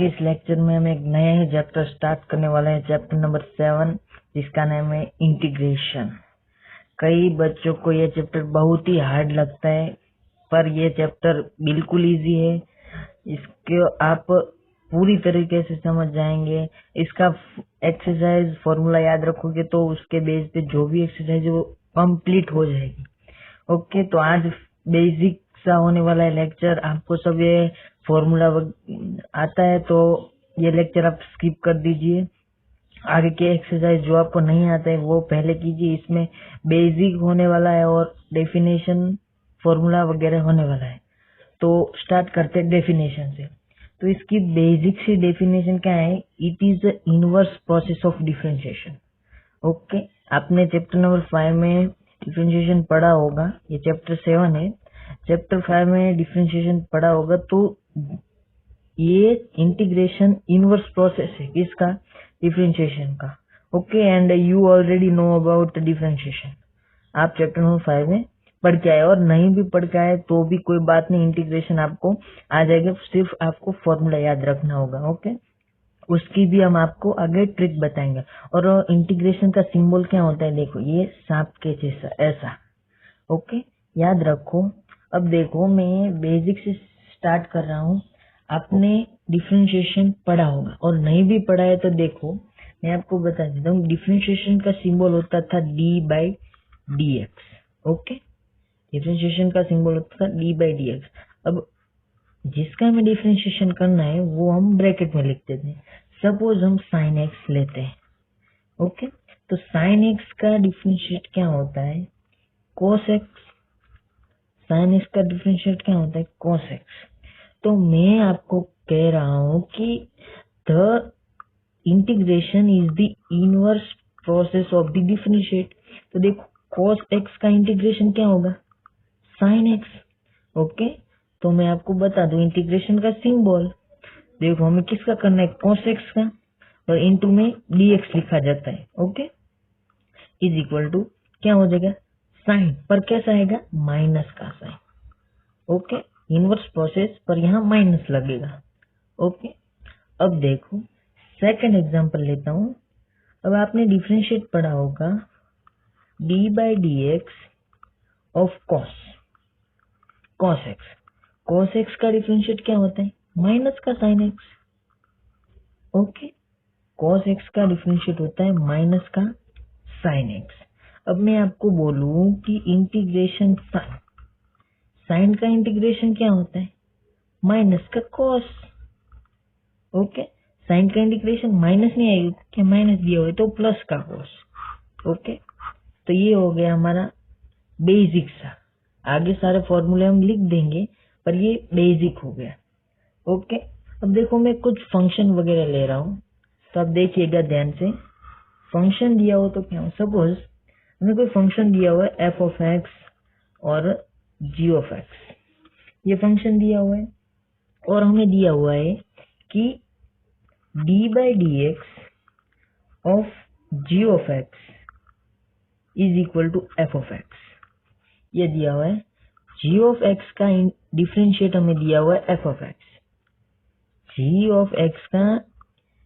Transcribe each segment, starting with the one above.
के इस लेक्चर में हम एक नया ही चैप्टर स्टार्ट करने वाले हैं, चैप्टर नंबर 7, जिसका नाम है इंटीग्रेशन। कई बच्चों को यह चैप्टर बहुत ही हार्ड लगता है, पर यह चैप्टर बिल्कुल इजी है। इसको आप पूरी तरीके से समझ जाएंगे। इसका एक्सरसाइज फॉर्मूला याद रखोगे तो उसके बेस पे जो भी एक्सरसाइज है वो कंप्लीट हो जाएगी। ओके, तो आज बेसिक सा होने वाला है लेक्चर। आपको सब ये फॉर्मूला आता है तो ये लेक्चर आप स्किप कर दीजिए। आगे के एक्सरसाइज जो आपको नहीं आते हैं वो पहले कीजिए। इसमें बेसिक होने वाला है और डेफिनेशन फॉर्मूला वगैरह होने वाला है। तो स्टार्ट करते हैं डेफिनेशन से। तो इसकी बेसिक सी डेफिनेशन क्या है? It is the inverse process of differentiation. Okay, आपने चैप्टर नंबर 5 में डिफरेंशिएशन पढ़ा होगा। ये चैप्टर 7 है। चैप्टर 5 में डिफरेंशिएशन पढ़ा होगा। तो ये इंटीग्रेशन इनवर्स प्रोसेस है किसका? डिफरेंशिएशन का। Okay, and you already know about differentiation. आप चैप्टर नंबर 5 में पढ़ के आए, और नहीं भी पढ़ के आए तो भी कोई बात नहीं, इंटीग्रेशन आपको आ जाएगा। सिर्फ आपको फॉर्मूला याद रखना होगा। ओके, उसकी भी हम आपको आगे ट्रिक बताएंगे। और इंटीग्रेशन का सिंबल क्या होता है? देखो, ये सांप के जैसा, ऐसा। ओके, याद रखो। अब देखो, मैं बेसिक से स्टार्ट कर रहा हूँ। आपने डिफरेंशिएशन पढ़ा होगा, और नहीं भी पढ़ा है तो देखो मैं आपको बता देता हूँ। डिफरेंशिएशन का सिंबल होता था d/dx। ओके, डिफरेंशिएशन का सिंबल होता था d/dx। अब जिसका हमें डिफरेंशिएशन करना है वो हम ब्रैकेट में लिखते थे। सपोज हम sin x लेते हैं। ओके, तो sin x का डिफरेंशिएट क्या होता है? cos x। sin x का डिफरेंशिएट क्या होता है? cos x। तो मैं आपको कह रहा हूं कि the integration is the inverse process of the differentiate. तो देखो, cos x का इंटीग्रेशन क्या होगा? sin x। ओके, तो मैं आपको बता दूं इंटीग्रेशन का सिंबल। देखो, हमें किसका करना है? cos x का, और इनटू में dx लिखा जाता है। ओके, इज इक्वल टू क्या हो जाएगा? साइन, पर कैसा आएगा? माइनस का साइन। ओके, इनवर्स प्रोसेस पर यहाँ माइनस लगेगा। ओके, अब देखो सेकंड एग्जांपल लेता हूँ। अब आपने डिफरेंशिएट पढ़ा होगा d/dx of cos x। cos x का डिफरेंशिएट क्या होता है? माइनस का sin x। Okay, cos x का डिफरेंशिएट होता है माइनस का sin x। अब मैं आपको बोलूं कि इंटीग्रेशन साइन का इंटीग्रेशन क्या होता है? माइनस का cos। ओके, साइन का इंटीग्रेशन माइनस नहीं आएगा, क्या माइनस दिया हुआ है तो प्लस का cos। ओके, तो ये हो गया हमारा बेसिक सा। आगे सारे फॉर्मूले हम लिख देंगे, पर ये बेसिक हो गया। ओके, अब देखो मैं कुछ फंक्शन वगैरह ले रहा हूँ, तो आप देखिएगा ध्यान से। फंक्शन दिया हो तो क्या हो? सपोज हमें कोई फंक्शन दिया हुआ है f(x) और g(x). ये फंक्शन दिया हुआ है, और हमें दिया हुआ है कि d/dx of g(x) is equal to f(x). ये दिया हुआ है। g(x) का डिफरेंशिएट हमें दिया हुआ है f(x). g(x) का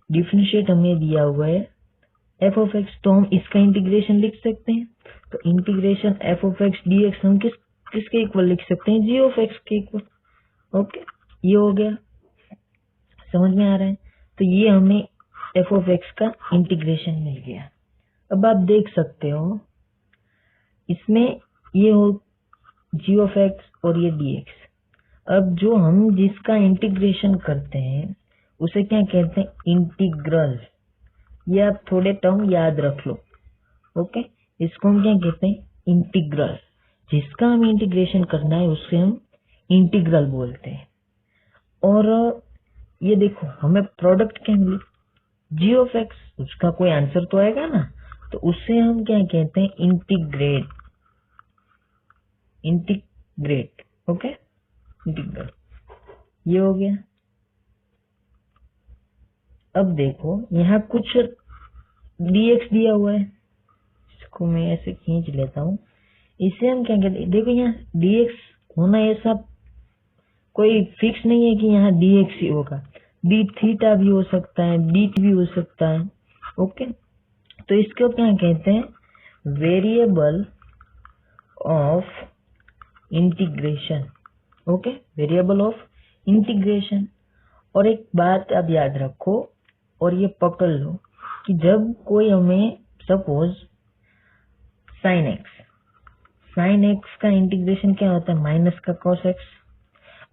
डिफरेंशिएट हमें दिया हुआ है f(x), तो हम इसका इंटीग्रेशन लिख सकते हैं। तो इंटीग्रेशन f(x) dx हम किसके इक्वल लिख सकते हैं? g(x) के इक्वल। ओके, ये हो गया। समझ में आ रहा है? तो ये हमें f(x) का इंटीग्रेशन मिल गया। अब आप देख सकते हो इसमें ये हो g(x) और ये dx। अब जो हम जिसका इंटीग्रेशन करते हैं उसे क्या कहते हैं? इंटीग्रल। ये आप थोड़े टर्म याद रख लो। ओके, इसको हम क्या कहते हैं? इंटीग्रल। जिसका हमें इंटीग्रेशन करना है उससे हम इंटीग्रल बोलते हैं। और ये देखो, हमें प्रोडक्ट क्या मिली? g(x), उसका कोई आंसर तो आएगा ना, तो उससे हम क्या कहते हैं? इंटीग्रेट। Okay, integral. ये हो गया। अब देखो, यहाँ कुछ dx दिया हुआ है, इसको मैं ऐसे खींच लेता हूँ। इसे हम क्या कहते हैं? देखो, यहाँ dx होना ऐसा कोई फिक्स नहीं है कि यहाँ dx ही होगा। बी थीटा भी हो सकता है, बीट भी हो सकता है। ओके, तो इसको क्या कहते हैं? Variable of integration. Okay, variable of integration. और एक बात आप याद रखो और ये पकड़ लो कि जब कोई हमें सपोज साइन एक्स का इंटीग्रेशन क्या होता है? माइनस का कॉस एक्स,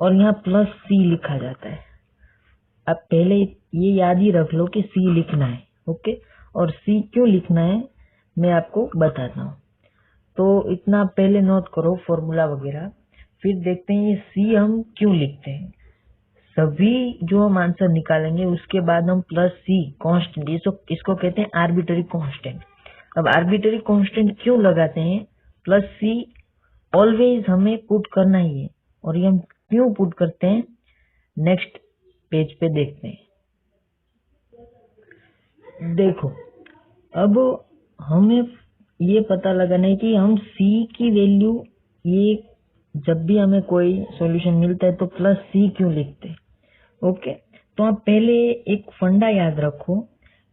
और यहाँ प्लस सी लिखा जाता है। अब पहले ये याद ही रख लो कि सी लिखना है। ओके, और सी क्यों लिखना है मैं आपको बताता हूँ। तो इतना पहले नोट करो फॉर्मूला वगैरह, फिर देखते हैं ये सी हम क्यों लिखते हैं। सभी जो हम आंसर निकालेंगे उसके बाद हम प्लस सी कांस्टेंट, इसको कहते हैं आर्बिट्ररी कांस्टेंट। अब आर्बिट्ररी कांस्टेंट क्यों लगाते हैं? प्लस सी ऑलवेज हमें पुट करना ही है, और ये हम क्यों पुट करते हैं नेक्स्ट पेज पे देखते हैं। देखो, अब हमें ये पता लगाना है कि हम सी की वैल्यू, ये जब भी हमें कोई सॉल्यूशन मिलता है तो प्लस सी क्यों लिखते हैं। ओके, तो आप पहले एक फंडा याद रखो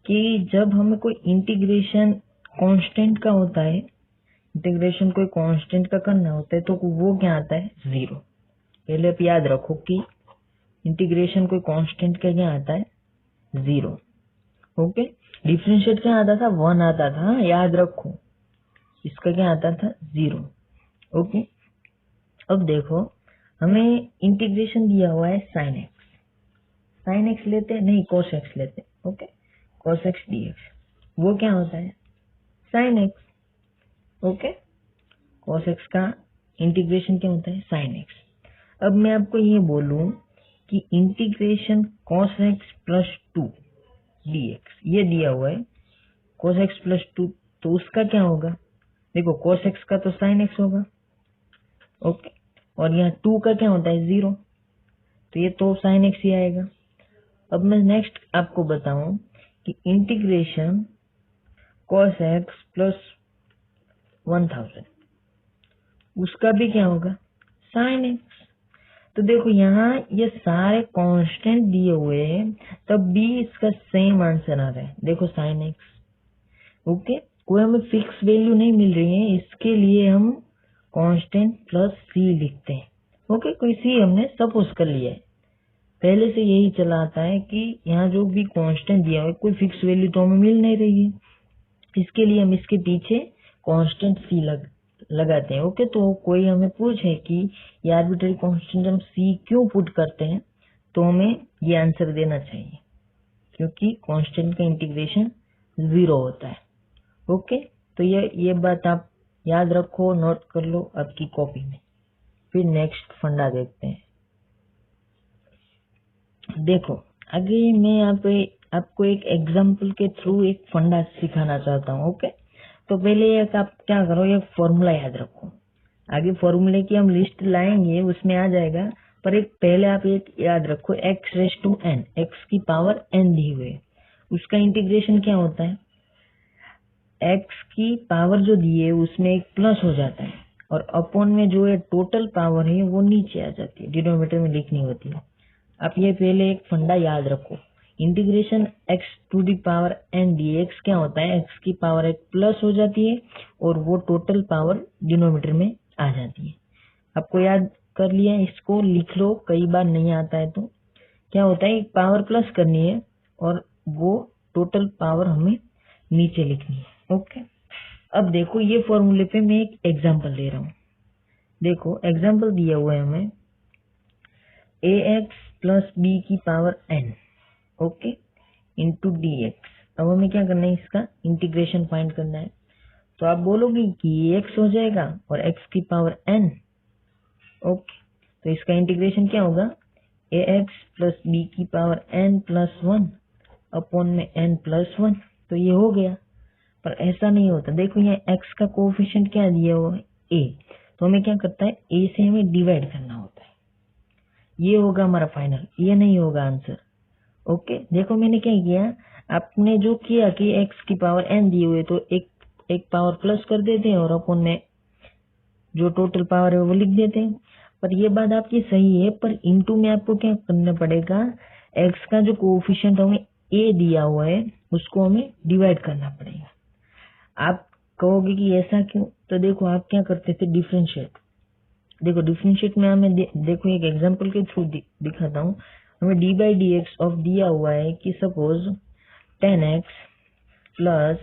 कि जब हमें कोई इंटीग्रेशन कांस्टेंट का होता है, इंटीग्रेशन कोई कांस्टेंट का करना होता है, तो वो क्या आता है? जीरो। पहले आप याद रखो कि इंटीग्रेशन कोई कांस्टेंट का क्या आता है? जीरो। ओके, डिफरेंशिएट क्या आता था? 1 आता था, याद रखो। इसका क्या आता था? जीरो। ओके, अब देखो हमें इंटीग्रेशन दिया हुआ है साइन एक्स लेते हैं, नहीं कॉस एक्स लेते हैं। ओके, कॉस एक्स डीएक्स, वो क्या होता है? Sine x. Okay, cos x का इंटीग्रेशन क्या होता है? Sine x. अब मैं आपको ये बोलूं कि integration cos x plus 2 d x ये दिया हुआ है, कॉस एक्स प्लस 2, तो उसका क्या होगा? देखो कॉस एक्स का तो साइन एक्स होगा। ओके, और यहाँ 2 का क्या होता है? जीरो, तो ये तो साइन एक्स ही आएगा। अब मैं नेक्स्ट आपको बताऊं कि इंटीग्रेशन कॉस एक्स प्लस 1000, उसका भी क्या होगा? Sine x. तो देखो यहाँ ये सारे कांस्टेंट दिए हुए हैं, तब भी इसका सेम आंसर आ रहा है। देखो साइन एक्स। ओके, कोई हमें फिक्स वैल्यू नहीं मिल रही है, इसके लिए हम कांस्टेंट प्लस सी लिखते हैं। ओके, कोई सी हमने सपोज कर लिया है, पहले से यही चला आता है कि यहाँ जो भी कांस्टेंट दिया हुआ है कोई फिक्स वैल्यू तो हमें मिल नहीं रही है, इसके लिए हम इसके पीछे कांस्टेंट सी लगाते हैं। ओके, तो कोई हमें पूछे कि ये आर्बिट्ररी कांस्टेंट हम सी क्यों पुट करते हैं, तो हमें ये आंसर देना चाहिए, क्योंकि कांस्टेंट का इंटीग्रेशन जीरो होता है। ओके, तो ये बात आप याद रखो, नोट कर लो आपकी कॉपी में। फिर नेक्स्ट फंडा देखते हैं। देखो आगे मैं यहाँ पे आपको एक एग्जाम्पल के थ्रू एक फंडा सिखाना चाहता हूँ। ओके, तो पहले एक आप क्या करो, एक फॉर्मूला याद रखो। आगे फॉर्मूले की हम लिस्ट लाएंगे, उसमें आ जाएगा, पर एक पहले आप एक याद रखो, x raise to n, x की पावर एन दी हुई है, उसका इंटीग्रेशन क्या होता है? एक्स की पावर जो दी है उसमें एक प्लस हो जाता है, और अपॉन में जो है टोटल पावर है वो नीचे आ जाती है, डिनोमिनेटर में लिखनी होती है। आप ये पहले एक फंडा याद रखो, integration x to the power n d x क्या होता है? एक्स की पावर एक प्लस हो जाती है और वो टोटल पावर डिनोमिनेटर में आ जाती है। आपको याद कर लिया, इसको लिख लो, कई बार नहीं आता है तो क्या होता है, एक पावर प्लस करनी है और वो टोटल पावर हमें नीचे लिखनी है। ओके, अब देखो ये फॉर्मूले पे मैं एक एग्जांपल ले रहा हूँ। देखो एग्जांपल दिया हुआ है हमें ए एक्स प्लस बी की power n, okay, into d x. अब हमें क्या करना है, इसका इंटीग्रेशन फाइंड करना है। तो आप बोलोगे कि ये एक्स हो जाएगा और एक्स की पावर एन। ओके, तो इसका इंटीग्रेशन क्या होगा? ए एक्स प्लस बी की पावर एन प्लस 1 अपॉन में एन प्लस 1, तो ये हो गया। पर ऐसा नहीं होता, देखो यहाँ एक्स का कोएफिशिएंट क्या दिया हुआ है? ए, तो हमें क्या करता है, ए से हमें डिवाइड करना होता है, ये होगा हमारा फाइनल, ये नहीं होगा आंसर। ओके, देखो मैंने क्या किया, आपने जो किया कि एक्स की पावर एन दी हुई तो एक पावर प्लस कर देते हैं और अपन में जो टोटल पावर है वो लिख देते हैं। पर ये बात आपकी सही है, पर इनटू में आपको क्या करना पड़ेगा, एक्स का जो कोएफिशिएंट हमें ए दिया हुआ है उसको हमें डिवाइड करना पड़ेगा। आप कहोगे कि ऐसा क्यों, तो देखो आप क्या करते थे, डिफरेंशिएट। देखो डिफरेंशिएट में हमें देखो एक एग्जांपल के थ्रू दिखाता हूँ। हमें D by D x of दिया हुआ है कि सपोज 10x प्लस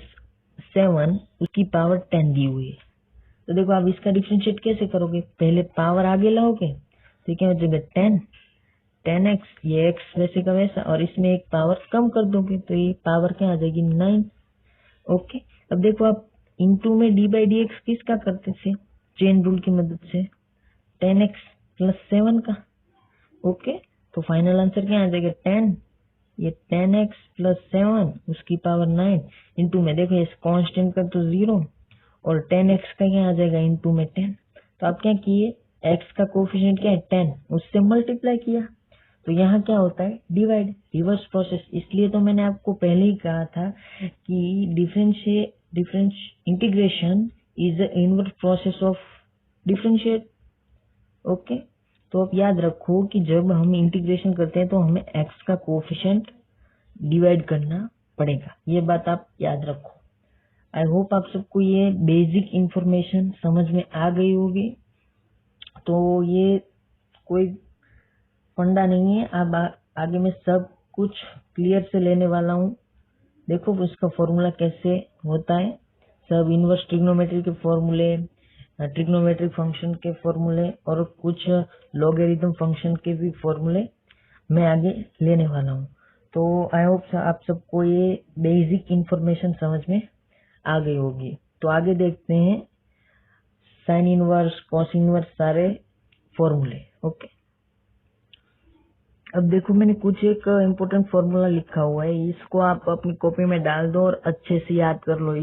7 उसकी पावर 10 दी हुई है। तो देखो आप इसका डिफरेंशिएट कैसे करोगे, पहले पावर आगे लाओगे तो क्या हो जाएगा 10x, ये x वैसे का वैसा, और इसमें एक पावर कम कर दोगे तो ये पावर क्या आ जाएगी 9। ओके, अब देखो आप इनटू में डी बाई डी एक्स किसका करते थे, चेन रूल की मदद से 10x प्लस 7 का। ओके, तो फाइनल आंसर क्या आ जाएगा 10, ये 10x प्लस 7 उसकी पावर 9 इंटू में देखो इस कांस्टेंट का तो 0 और 10x का क्या आ जाएगा इंटू में 10। तो आप क्या किए, x का कोएफिशिएंट क्या है 10, उससे मल्टीप्लाई किया, तो यहाँ क्या होता है डिवाइड, रिवर्स प्रोसेस। इसलिए तो मैंने आपको पहले ही कहा था कि difference integration is the inverse process of differentiate. Okay, तो आप याद रखो कि जब हम इंटीग्रेशन करते हैं तो हमें x का कोएफिशिएंट डिवाइड करना पड़ेगा, ये बात आप याद रखो। आई होप आप सबको ये बेसिक इंफॉर्मेशन समझ में आ गई होगी। तो ये कोई फंडा नहीं है, अब आगे मैं सब कुछ क्लियर से लेने वाला हूँ। देखो इसका फॉर्मूला कैसे होता है, सब इनवर्स ट्रिग्नोमेट्री के फॉर्मूले, ट्रिग्नोमेट्रिक फंक्शन के फॉर्मूले और कुछ लॉगरिथम फंक्शन के भी फॉर्मूले मैं आगे लेने वाला हूँ। तो आई होप आप सबको ये बेसिक इंफॉर्मेशन समझ में आ गई होगी। तो आगे देखते हैं साइन इनवर्स, कॉस इनवर्स, सारे फॉर्मूले। ओके, अब देखो मैंने कुछ एक इम्पोर्टेंट फॉर्मूला लिखा हुआ है, इसको आप अपनी कॉपी में डाल दो और अच्छे से याद कर लो।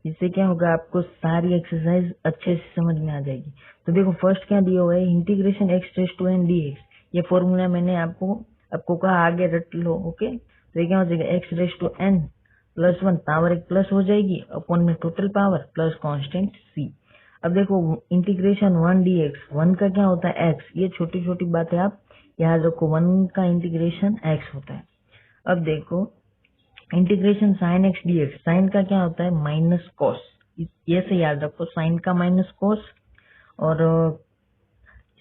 इससे क्या होगा, आपको सारी एक्सरसाइज अच्छे से समझ में आ जाएगी। तो देखो फर्स्ट क्या दिया हुआ है, integration x raise to n dx। ये फॉर्मूला मैंने आपको कहा आगे रट लो। ओके, तो ये क्या हो जाएगा x raise to n plus 1, power एक प्लस हो जाएगी अपॉन में total power plus constant c। अब देखो इंटीग्रेशन 1 dx, 1 का क्या होता है x, ये छोटी छोटी बातें आप याद रखो, 1 का इंटीग्रेशन x होता है। अब देखो integration sine x D x, sine का क्या होता है माइनस कॉस, ये से याद रखो, साइन का माइनस कॉस। और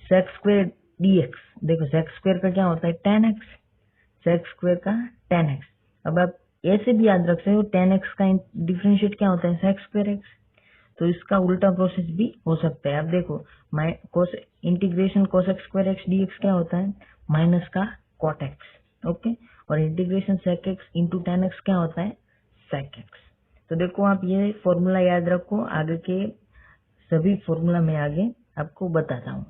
सेक स्क्वेयर डी एक्स, देखो सेक स्क्वेयर का क्या होता है टेन एक्स, सेक स्क्वेयर का टेन एक्स। अब आप ऐसे भी याद रख सकते हो, टेन एक्स का डिफरेंशिएट क्या होता है सेक स्क्वेयर एक्स, तो इसका उल्टा प्रोसेस भी हो सकता है। अब देखो cos integration cos X square X D X क्या होता है माइनस का कॉट एक्स। ओके, और integration sec X into tan X क्या होता है सेक एक्स। तो देखो आप ये फॉर्मूला याद रखो, आगे के सभी फॉर्मूला मैं आगे आपको बताता हूँ।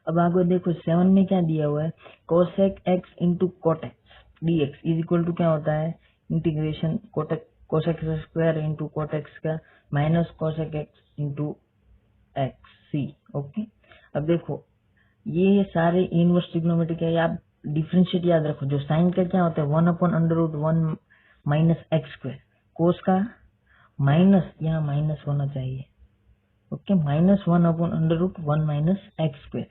अब आगे देखो 7 में क्या दिया हुआ है, cosec X into cot X D X is equal to क्या होता है integration cosec X square into cot X का minus cosec X into X C. Okay, अब देखो ये सारे इनवर्स ट्रिग्नोमेट्रिक है, आप डिफरेंशिएट याद रखो। जो साइन का क्या होता है 1 upon under root 1 minus x square, cos का माइनस यहाँ माइनस होना चाहिए। Okay, minus 1 upon under root 1 minus x square.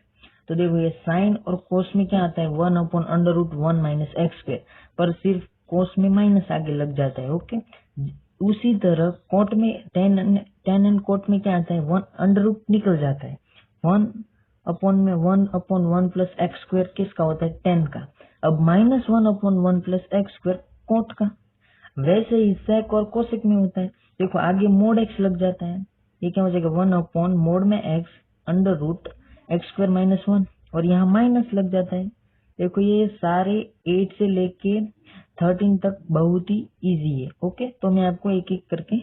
तो देखो ये साइन और कोस में क्या आता है 1 upon under root 1 minus x square, पर सिर्फ कोस में माइनस आगे लग जाता है। ओके, उसी तरह कोट में टेन एंड कोट में क्या आता है 1 अंडर रूट निकल जाता है, 1 अपॉन 1 प्लस एक्स स्क्वायर किसका होता है 10 का। अब minus 1 upon 1 plus x square coat का। वैसे ही सेक और कोसेक में होता है, देखो आगे मोड एक्स लग जाता है, ये क्या हो जाएगा 1 अपॉन मोड में x under root x square minus 1, और यहाँ माइनस लग जाता है। देखो ये सारे 8 से लेके 13 तक बहुत ही इजी है। ओके, तो मैं आपको एक एक करके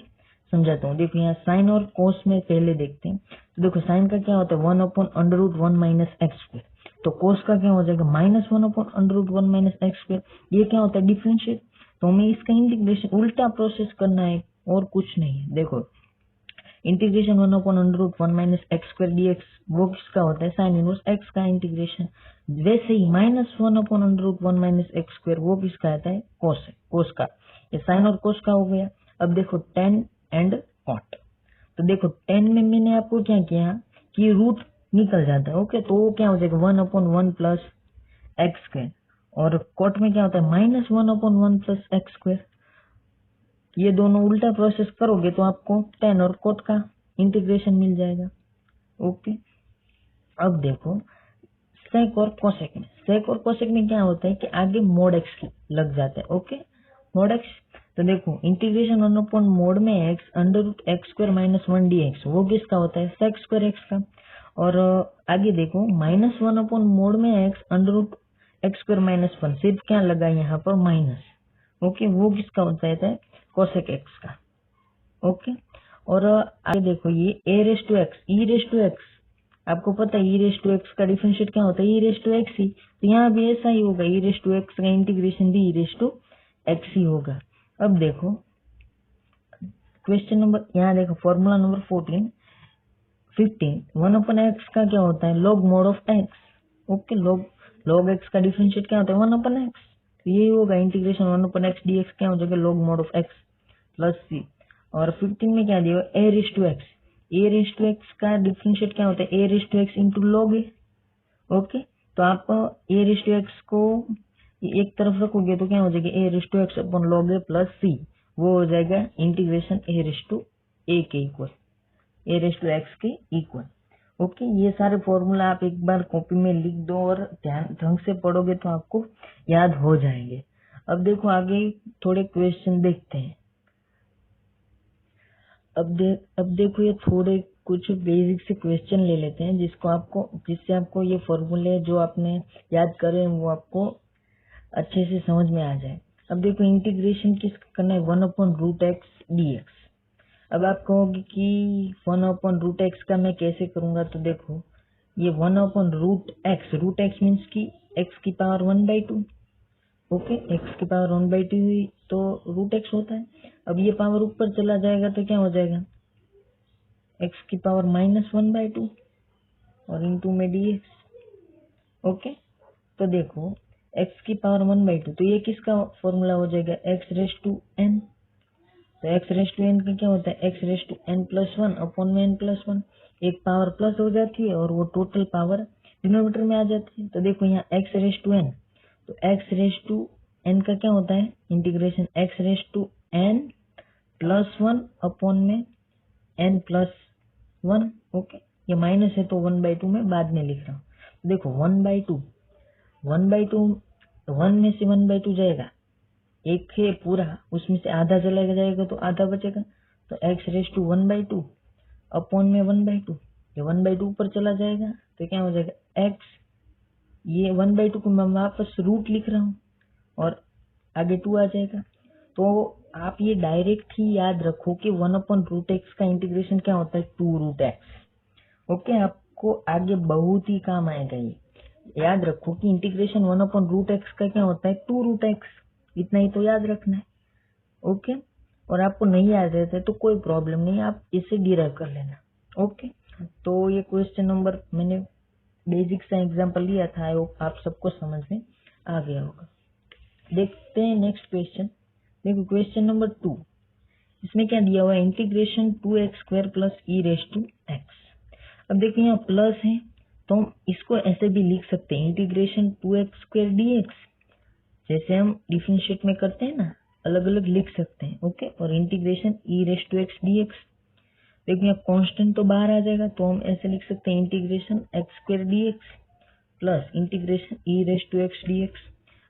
समझाता हूँ। देखो यहाँ साइन और कोस में पहले देखते हैं। तो देखो साइन का क्या होता है 1 upon under root 1 minus x square, तो कोस का क्या हो जाएगा minus 1 upon under root 1 minus x square. ये क्या होता है डिफरेंशिएट, तो हमें इसका इंटीग्रेशन उल्टा प्रोसेस करना है और कुछ नहीं है। देखो integration 1 upon under root 1 minus x square D X, वो किसका होता है साइन इनवर्स एक्स का इंटीग्रेशन। वैसे ही minus 1 upon under root 1 minus x square, वो किसका आता है कोस का। ये साइन और कोस का हो गया। अब देखो टेन एंड कॉट, तो देखो 10 में मैंने आपको क्या किया कि रूट निकल जाता है। ओके, तो वो क्या हो जाएगा 1 अपॉन 1 प्लस एक्स स्क्वायर, और कोट में क्या होता है -1/1 प्लस एक्स स्क्वायर। ये दोनों उल्टा प्रोसेस करोगे तो आपको टेन और कोट का इंटीग्रेशन मिल जाएगा। ओके, अब देखो सेक और कोसेक में, सेक और कोसेक में क्या होता है कि आगे मोड एक्स लग जाता है। ओके, मोड एक्स, तो देखो इंटीग्रेशन 1 मोड में एक्स √x² - 1 dx, वो किसका होता है सेक स्क्वायर एक्स का। और आगे देखो -1 मोड में एक्स √x² - 1, सिर्फ क्या लगा यहाँ पर माइनस। ओके, वो किसका होता है कोसेक एक्स का। ओके, और आगे देखो ये e⁻x, आपको पता है e⁻x का डिफरेंशिएट क्या होता है e⁻x ही, तो यहाँ भी ऐसा ही होगा, e⁻x का इंटीग्रेशन भी e⁻x ही होगा। अब देखो क्वेश्चन नंबर, यहाँ देखो फॉर्मूला नंबर 15 1/x का क्या होता है log mod of x। Okay, log x का डिफरेंशिएट क्या होता है 1/x, तो यही होगा इंटीग्रेशन 1/x dx क्या हो जाएगा log mod of x plus c। और 15 में क्या दिया a⁻x का डिफरेंशिएट क्या होता है a⁻x into log a। Okay, तो आप a⁻x को एक तरफ रखोगे तो क्या हो जाएगा a⁻x upon log a plus c, वो हो जाएगा इंटीग्रेशन a के इक्वल, a⁻x के इक्वल। ओके, ये सारे फॉर्मूला आप एक बार कॉपी में लिख दो और ध्यान ढंग से पढ़ोगे तो आपको याद हो जाएंगे। अब देखो आगे थोड़े क्वेश्चन देखते हैं। अब देखो ये थोड़े कुछ बेसिक से क्वेश्चन ले लेते हैं जिससे आपको ये फॉर्मूले जो आपने याद करे वो आपको अच्छे से समझ में आ जाए। अब देखो इंटीग्रेशन किस करना है 1/√x dx। अब आप कहोगे कि 1/√x का मैं कैसे करूंगा, तो देखो ये 1/√x मीन्स की x की पावर 1/2। ओके, x की पावर 1/2 हुई तो √x होता है। अब ये पावर ऊपर चला जाएगा तो क्या हो जाएगा x की पावर -1/2 और इंटू में dx। ओके, तो देखो x की पावर 1/2, तो ये किसका फॉर्मूला हो जाएगा x⁻n। तो x⁻n का क्या होता है x⁻n+1/n+1, एक पावर प्लस हो जाती है और वो टोटल पावर डिनोमिनेटर में आ जाती है। तो देखो यहाँ x⁻n, तो x⁻n का क्या होता है इंटीग्रेशन x⁻n+1/n+1। ओके, ये माइनस है तो 1/2 में बाद में लिख रहा हूँ। देखो 1/2 1 में से 1/2 जाएगा, एक है पूरा उसमें से आधा चला जाएगा तो आधा बचेगा, तो x⁻1/2 अपॉन में 1/2, ये 1/2 ऊपर चला जाएगा तो क्या हो जाएगा x, ये 1/2 को मैं वापस रूट लिख रहा हूँ और आगे 2 आ जाएगा। तो आप ये डायरेक्ट ही याद रखो कि 1/√x का इंटीग्रेशन क्या होता है 2√x। ओके, आपको आगे बहुत ही काम आएगा। ये याद रखो कि इंटीग्रेशन 1/√x का क्या होता है 2√x, इतना ही तो याद रखना है। ओके, और आपको नहीं याद रहता है तो कोई प्रॉब्लम नहीं, आप इसे डिराइव कर लेना। ओके, तो ये क्वेश्चन नंबर मैंने बेसिक सा एग्जांपल लिया था, आप सबको समझ में आ गया होगा। देखते हैं नेक्स्ट क्वेश्चन। देखो क्वेश्चन नंबर 2, इसमें क्या दिया हुआ है इंटीग्रेशन 2x² + e⁻x। अब देखिए यहाँ प्लस है तो हम इसको ऐसे भी लिख सकते हैं इंटीग्रेशन 2x² dx, जैसे हम डिफरेंशिएट में करते हैं ना, अलग अलग लिख सकते हैं। ओके, और इंटीग्रेशन e⁻x dx, देखिए यहाँ कांस्टेंट तो बाहर आ जाएगा तो हम ऐसे लिख सकते हैं integration x² dx plus integration e⁻x dx।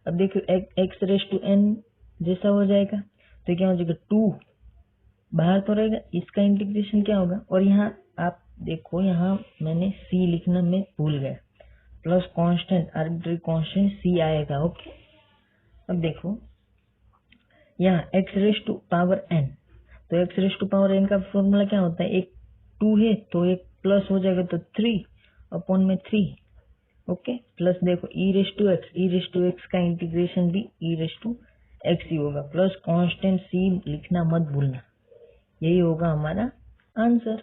अब देखो x⁻n जैसा हो जाएगा तो क्या हो जाएगा 2 बाहर तो रहेगा, इसका इंटीग्रेशन क्या होगा, और यहाँ आप देखो यहाँ मैंने c लिखना मैं भूल गया, plus constant arbitrary constant c आएगा। ओके, अब देखो यहाँ x⁻n, तो x⁻n का फॉर्मूला क्या होता है, एक 2 है तो एक प्लस हो जाएगा तो 3/3। ओके, प्लस देखो e⁻x का इंटीग्रेशन भी e⁻x ही होगा, प्लस कांस्टेंट c लिखना मत भूलना, यही होगा हमारा आंसर।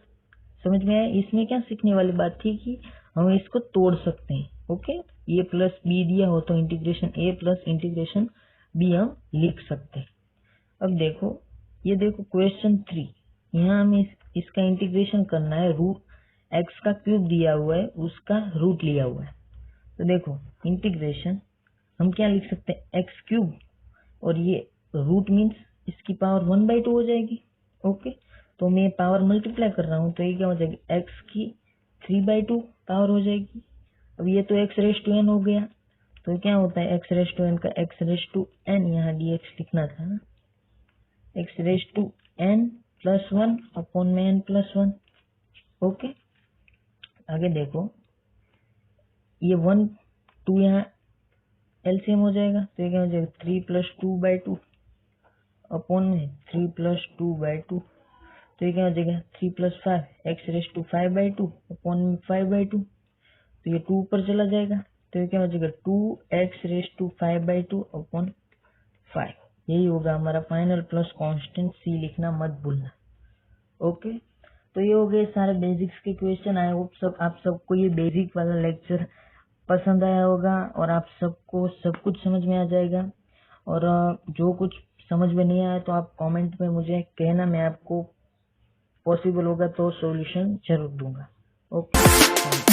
समझ में आया? इसमें क्या सीखने वाली बात थी कि हम इसको तोड़ सकते हैं। ओके, a प्लस बी दिया हो तो integration a plus integration b हम लिख सकते हैं। अब देखो ये देखो क्वेश्चन 3, यहाँ हमें इसका इंटीग्रेशन करना है, x का क्यूब दिया हुआ है उसका रूट लिया हुआ है। तो देखो इंटीग्रेशन हम क्या लिख सकते हैं, एक्स क्यूब, और ये रूट मीन्स इसकी पावर 1/2 हो जाएगी। ओके, तो मैं पावर मल्टीप्लाई कर रहा हूँ, तो ये क्या हो जाएगी, एक्स की 3/2 पावर हो जाएगी। अब ये तो एक्स रेस टू एन हो गया, तो क्या होता है एक्स रेस टू एन का एक्स रेस टू एन, यहाँ dx लिखना था ना, x raise to n plus 1 upon में एन प्लस 1। ओके, आगे देखो, ये 1 2 यहाँ एलसीएम हो जाएगा, तो ये क्या हो जाएगा 3 + 2/2 अपॉन में 3 + 2/2, तो ये क्या हो जाएगा 3 + 5 एक्स रेस टू 5/2 अपॉन में 5/2, तो ये 2 ऊपर चला जाएगा, तो ये क्या हो जाएगा 2x रेस टू 5/2 अपॉन 5। यही होगा हमारा फाइनल प्लस कांस्टेंट, सी लिखना मत भूलना। ओके, तो ये हो गए सारे बेसिक्स के क्वेश्चन। आई होप आप सबको ये बेसिक वाला लेक्चर पसंद आया होगा और आप सबको सब कुछ समझ में आ जाएगा। और जो कुछ समझ में नहीं आया तो आप कमेंट में मुझे कहना, मैं आपको पॉसिबल होगा तो सॉल्यूशन जरूर दूंगा। ओके।